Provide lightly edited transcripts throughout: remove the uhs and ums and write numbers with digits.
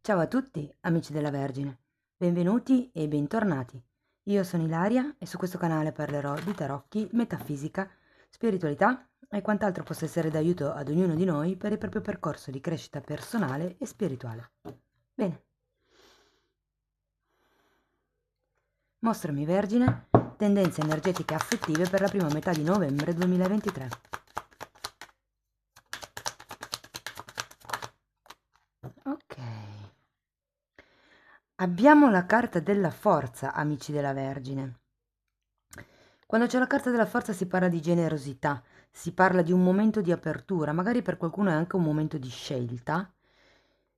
Ciao a tutti, amici della Vergine. Benvenuti e bentornati. Io sono Ilaria e su questo canale parlerò di tarocchi, metafisica, spiritualità e quant'altro possa essere d'aiuto ad ognuno di noi per il proprio percorso di crescita personale e spirituale. Bene, mostrami Vergine, tendenze energetiche affettive per la prima metà di novembre 2023. Ok. Abbiamo la carta della forza, amici della Vergine. Quando c'è la carta della forza si parla di generosità, si parla di un momento di apertura, magari per qualcuno è anche un momento di scelta,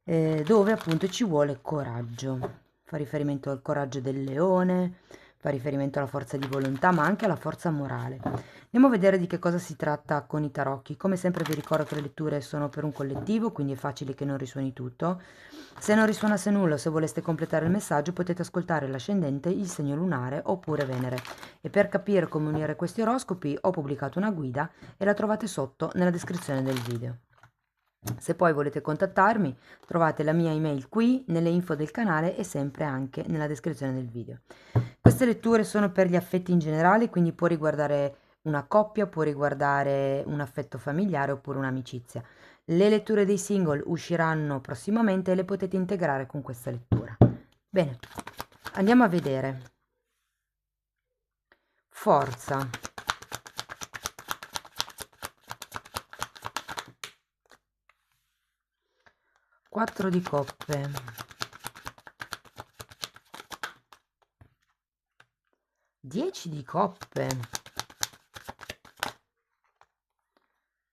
dove appunto ci vuole coraggio. Fa riferimento al coraggio del leone, fa riferimento alla forza di volontà, ma anche alla forza morale. Andiamo a vedere di che cosa si tratta con i tarocchi. Come sempre vi ricordo che le letture sono per un collettivo, quindi è facile che non risuoni tutto. Se non risuonasse nulla o se voleste completare il messaggio potete ascoltare l'ascendente, il segno lunare oppure Venere. E per capire come unire questi oroscopi ho pubblicato una guida e la trovate sotto nella descrizione del video. Se poi volete contattarmi, trovate la mia email qui, nelle info del canale e sempre anche nella descrizione del video. Queste letture sono per gli affetti in generale, quindi può riguardare una coppia, può riguardare un affetto familiare oppure un'amicizia. Le letture dei single usciranno prossimamente e le potete integrare con questa lettura. Bene, andiamo a vedere. Forza. 4 di coppe, 10 di coppe,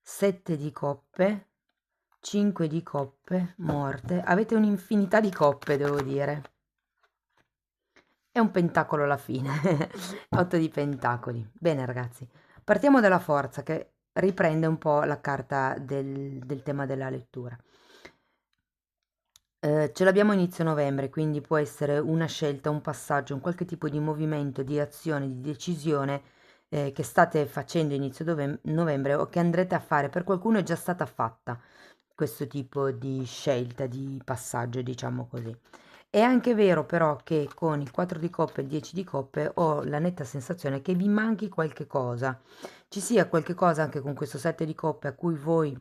7 di coppe, 5 di coppe, morte. Avete un'infinità di coppe, devo dire. È un pentacolo alla fine. 8 di pentacoli. Bene, ragazzi. Partiamo dalla forza, che riprende un po' la carta del tema della lettura. Ce l'abbiamo a inizio novembre, quindi può essere una scelta, un passaggio, un qualche tipo di movimento, di azione, di decisione che state facendo inizio novembre o che andrete a fare. Per qualcuno è già stata fatta questo tipo di scelta, di passaggio, diciamo così. È anche vero però che con il 4 di coppe e il 10 di coppe ho la netta sensazione che vi manchi qualche cosa. Ci sia qualche cosa anche con questo 7 di coppe a cui voi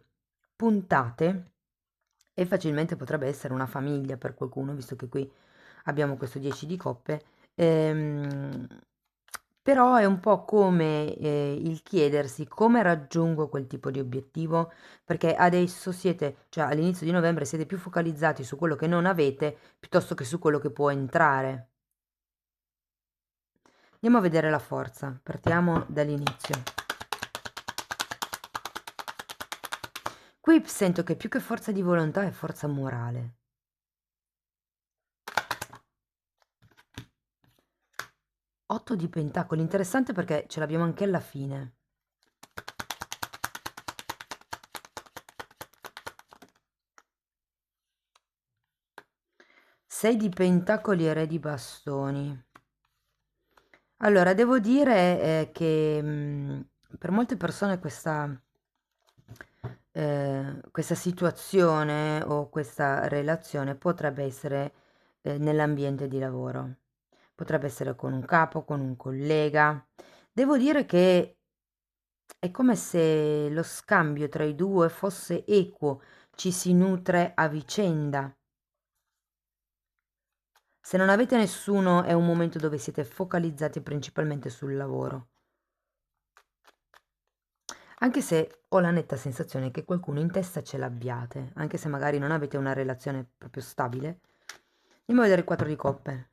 puntate e facilmente potrebbe essere una famiglia per qualcuno, visto che qui abbiamo questo 10 di coppe. Ehm, Però è un po' come il chiedersi come raggiungo quel tipo di obiettivo, perché adesso siete, cioè all'inizio di novembre siete più focalizzati su quello che non avete piuttosto che su quello che può entrare. Andiamo a vedere la forza, partiamo dall'inizio. Qui sento che più che forza di volontà è forza morale. 8 di pentacoli, interessante perché ce l'abbiamo anche alla fine. 6 di pentacoli e re di bastoni. Allora, devo dire che per molte persone questa situazione o questa relazione potrebbe essere nell'ambiente di lavoro, potrebbe essere con un capo, con un collega. Devo dire che è come se lo scambio tra i due fosse equo, ci si nutre a vicenda. Se non avete nessuno è un momento dove siete focalizzati principalmente sul lavoro. Anche se ho la netta sensazione che qualcuno in testa ce l'abbiate, anche se magari non avete una relazione proprio stabile. Andiamo a vedere il 4 di coppe.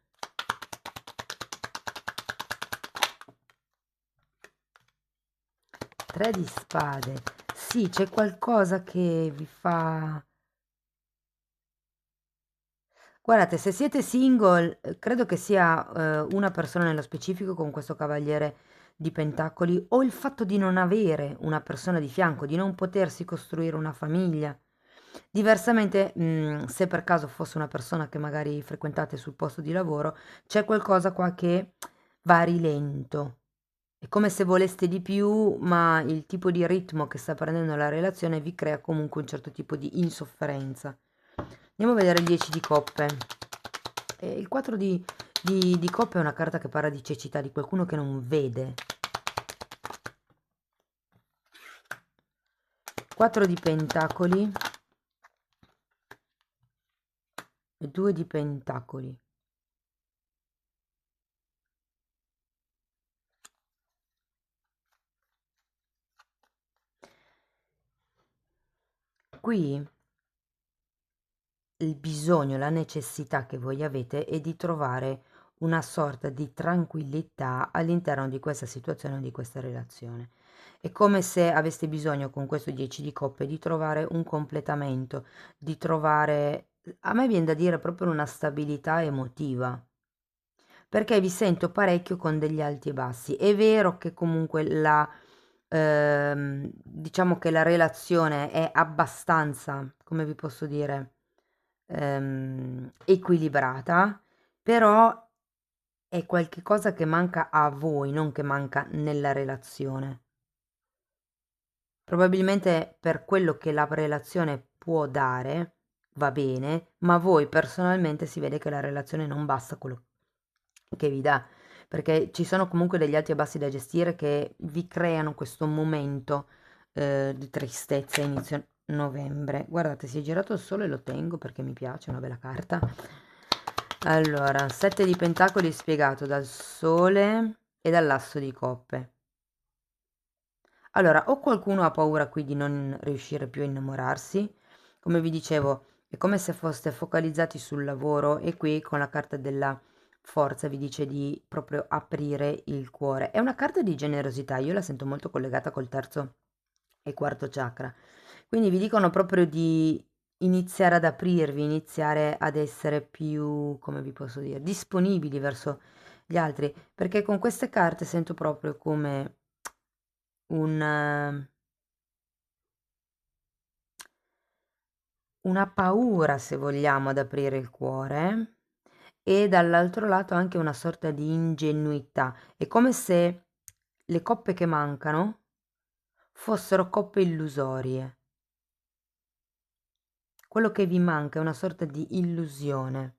3 di spade. Sì, c'è qualcosa che vi fa... Guardate, se siete single, credo che sia una persona nello specifico con questo cavaliere di pentacoli o il fatto di non avere una persona di fianco, di non potersi costruire una famiglia. Diversamente, se per caso fosse una persona che magari frequentate sul posto di lavoro, c'è qualcosa qua che va a rilento. È come se voleste di più, ma il tipo di ritmo che sta prendendo la relazione vi crea comunque un certo tipo di insofferenza. Andiamo a vedere il 10 di coppe. Il 4 di coppe è una carta che parla di cecità, di qualcuno che non vede. 4 di pentacoli e 2 di pentacoli. Qui il bisogno, la necessità che voi avete è di trovare una sorta di tranquillità all'interno di questa situazione o di questa relazione. È come se aveste bisogno con questo 10 di coppe di trovare un completamento, di trovare, a me viene da dire proprio una stabilità emotiva, perché vi sento parecchio con degli alti e bassi. È vero che comunque diciamo che la relazione è abbastanza, come vi posso dire, equilibrata, però è qualche cosa che manca a voi, non che manca nella relazione. Probabilmente per quello che la relazione può dare va bene, ma voi personalmente si vede che la relazione non basta quello che vi dà, perché ci sono comunque degli alti e bassi da gestire che vi creano questo momento di tristezza a inizio novembre. Guardate, si è girato il sole e lo tengo perché mi piace, è una bella carta. Allora, 7 di pentacoli spiegato dal sole e dall'asso di coppe. Allora, o qualcuno ha paura qui di non riuscire più a innamorarsi, come vi dicevo, è come se foste focalizzati sul lavoro e qui con la carta della forza vi dice di proprio aprire il cuore. È una carta di generosità, io la sento molto collegata col terzo e quarto chakra. Quindi vi dicono proprio di iniziare ad aprirvi, iniziare ad essere più, come vi posso dire, disponibili verso gli altri, perché con queste carte sento proprio come un, una paura, se vogliamo, ad aprire il cuore e dall'altro lato anche una sorta di ingenuità. È come se le coppe che mancano fossero coppe illusorie. Quello che vi manca è una sorta di illusione.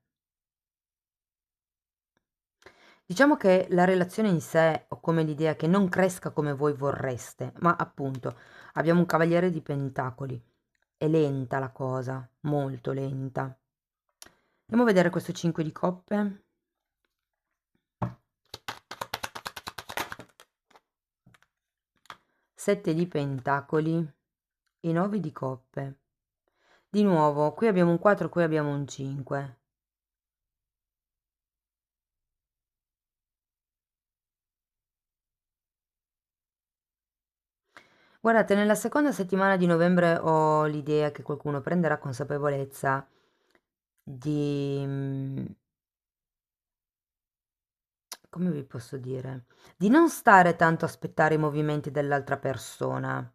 Diciamo che la relazione in sé, ho come l'idea che non cresca come voi vorreste, ma appunto abbiamo un cavaliere di pentacoli. È lenta la cosa, molto lenta. Andiamo a vedere questo 5 di coppe. 7 di pentacoli e 9 di coppe. Di nuovo, qui abbiamo un 4, qui abbiamo un 5. Guardate, nella seconda settimana di novembre ho l'idea che qualcuno prenderà consapevolezza di, come vi posso dire, di non stare tanto a aspettare i movimenti dell'altra persona.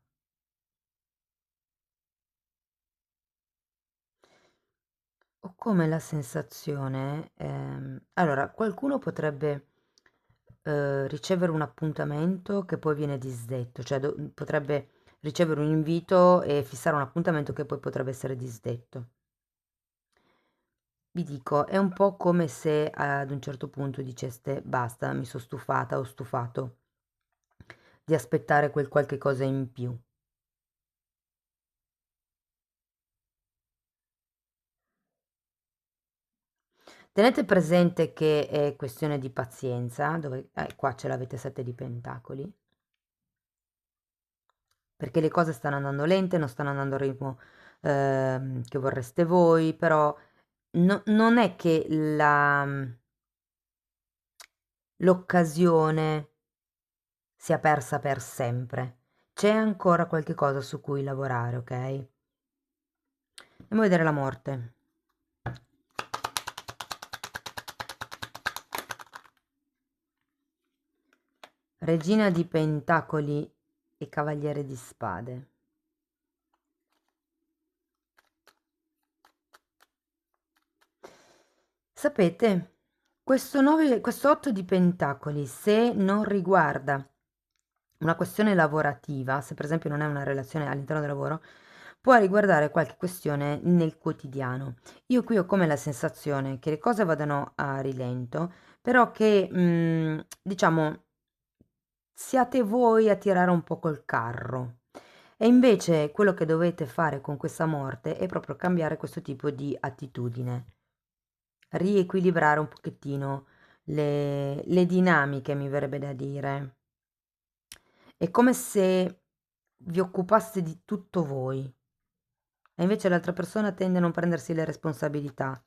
Ho come la sensazione, allora, qualcuno potrebbe ricevere un appuntamento che poi viene disdetto, cioè potrebbe ricevere un invito e fissare un appuntamento che poi potrebbe essere disdetto. Vi dico, è un po' come se ad un certo punto diceste basta, mi sono stufata o stufato di aspettare quel qualche cosa in più. Tenete presente che è questione di pazienza, dove qua ce l'avete 7 di pentacoli, perché le cose stanno andando lente, non stanno andando al ritmo che vorreste voi, però non è che l'occasione sia persa per sempre. C'è ancora qualche cosa su cui lavorare, ok? Andiamo a vedere la morte. Regina di pentacoli e cavaliere di spade. Sapete, questo 8 di pentacoli, se non riguarda una questione lavorativa, se per esempio non è una relazione all'interno del lavoro, può riguardare qualche questione nel quotidiano. Io qui ho come la sensazione che le cose vadano a rilento, però che, diciamo, siate voi a tirare un po' col carro. E invece quello che dovete fare con questa morte è proprio cambiare questo tipo di attitudine, riequilibrare un pochettino le dinamiche, mi verrebbe da dire. È come se vi occupaste di tutto voi e invece l'altra persona tende a non prendersi le responsabilità.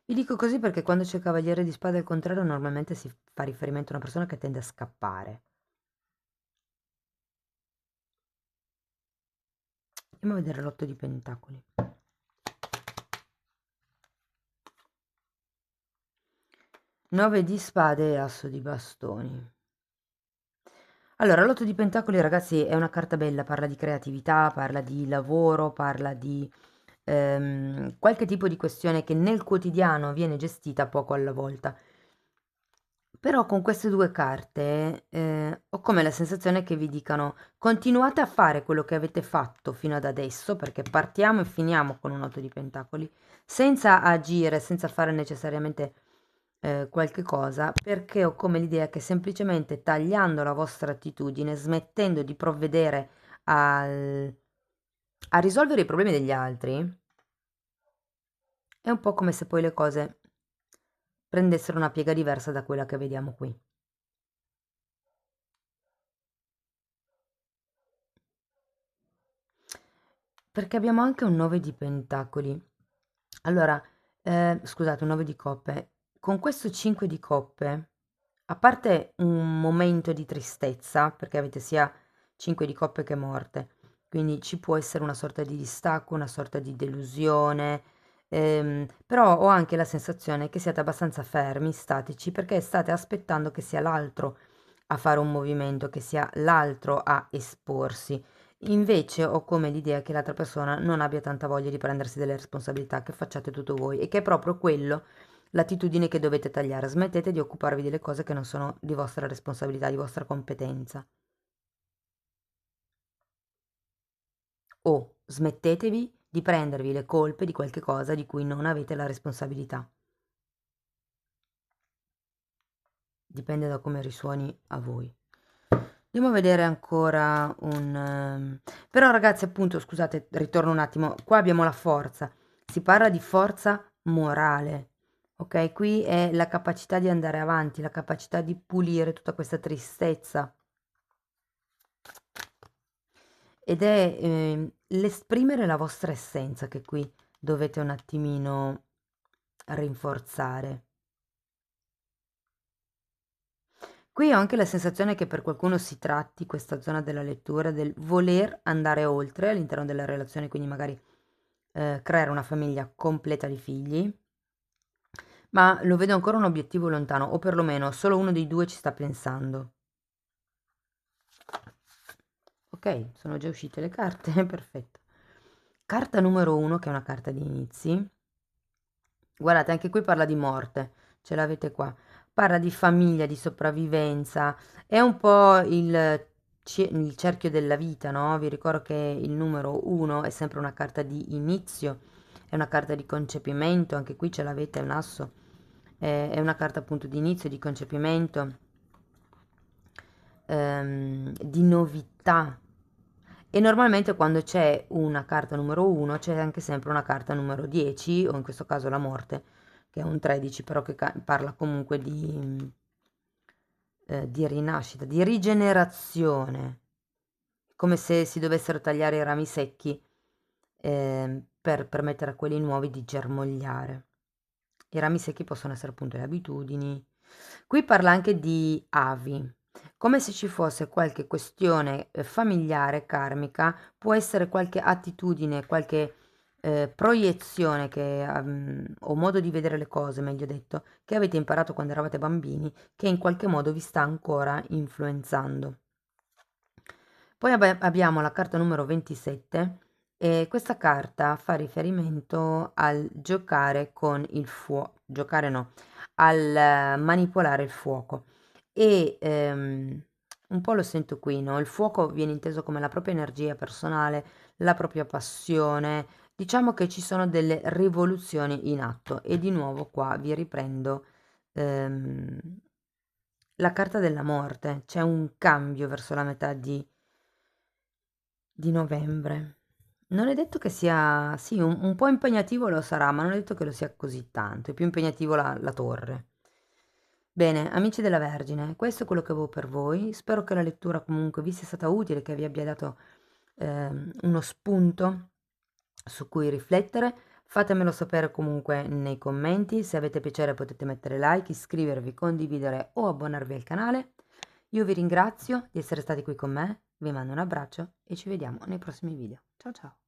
Vi dico così perché quando c'è Cavaliere di Spade al contrario normalmente si fa riferimento a una persona che tende a scappare. Andiamo a vedere l'otto di Pentacoli. 9 di spade e asso di bastoni. Allora, l'otto di pentacoli, ragazzi, è una carta bella, parla di creatività, parla di lavoro, parla di qualche tipo di questione che nel quotidiano viene gestita poco alla volta. Però con queste due carte ho come la sensazione che vi dicano continuate a fare quello che avete fatto fino ad adesso, perché partiamo e finiamo con un otto di pentacoli, senza agire, senza fare necessariamente qualche cosa, perché ho come l'idea che semplicemente tagliando la vostra attitudine, smettendo di provvedere a risolvere i problemi degli altri, è un po' come se poi le cose prendessero una piega diversa da quella che vediamo qui. Perché abbiamo anche un 9 di pentacoli. Allora, scusate, un 9 di coppe. Con questo 5 di coppe, a parte un momento di tristezza, perché avete sia 5 di coppe che morte, quindi ci può essere una sorta di distacco, una sorta di delusione, però ho anche la sensazione che siate abbastanza fermi, statici, perché state aspettando che sia l'altro a fare un movimento, che sia l'altro a esporsi. Invece ho come l'idea che l'altra persona non abbia tanta voglia di prendersi delle responsabilità, che facciate tutto voi e che è proprio quello l'attitudine che dovete tagliare. Smettete di occuparvi delle cose che non sono di vostra responsabilità, di vostra competenza. O smettetevi di prendervi le colpe di qualche cosa di cui non avete la responsabilità. Dipende da come risuoni a voi. Andiamo a vedere ancora un... Però ragazzi, appunto, scusate, ritorno un attimo. Qua abbiamo la forza. Si parla di forza morale. Ok? Qui è la capacità di andare avanti, la capacità di pulire tutta questa tristezza. Ed è l'esprimere la vostra essenza che qui dovete un attimino rinforzare. Qui ho anche la sensazione che per qualcuno si tratti questa zona della lettura del voler andare oltre all'interno della relazione, quindi magari creare una famiglia completa di figli, ma lo vedo ancora un obiettivo lontano, o perlomeno solo uno dei due ci sta pensando. Ok, sono già uscite le carte, perfetto. Carta numero 1, che è una carta di inizi. Guardate, anche qui parla di morte, ce l'avete qua. Parla di famiglia, di sopravvivenza, è un po' il cerchio della vita, no? Vi ricordo che il numero 1 è sempre una carta di inizio, è una carta di concepimento, anche qui ce l'avete, è un asso, è una carta appunto di inizio, di concepimento, di novità. E normalmente quando c'è una carta numero 1 c'è anche sempre una carta numero 10, o in questo caso la morte, che è un 13, però che parla comunque di rinascita, di rigenerazione, come se si dovessero tagliare i rami secchi per permettere a quelli nuovi di germogliare. I rami secchi possono essere appunto le abitudini. Qui parla anche di avi, come se ci fosse qualche questione familiare, karmica, può essere qualche attitudine, qualche proiezione che, o modo di vedere le cose, meglio detto, che avete imparato quando eravate bambini, che in qualche modo vi sta ancora influenzando. Poi abbiamo la carta numero 27 e questa carta fa riferimento al giocare con il fuoco, giocare no, al manipolare il fuoco. e un po' lo sento qui, no? Il fuoco viene inteso come la propria energia personale, la propria passione. Diciamo che ci sono delle rivoluzioni in atto e di nuovo qua vi riprendo ehm, la carta della morte. C'è un cambio verso la metà di novembre. Non è detto che sia, sì, un po' impegnativo lo sarà, ma non è detto che lo sia così tanto. È più impegnativo la torre. Bene, amici della Vergine, questo è quello che avevo per voi. Spero che la lettura comunque vi sia stata utile, che vi abbia dato uno spunto su cui riflettere. Fatemelo sapere comunque nei commenti. Se avete piacere potete mettere like, iscrivervi, condividere o abbonarvi al canale. Io vi ringrazio di essere stati qui con me, vi mando un abbraccio e ci vediamo nei prossimi video. Ciao ciao!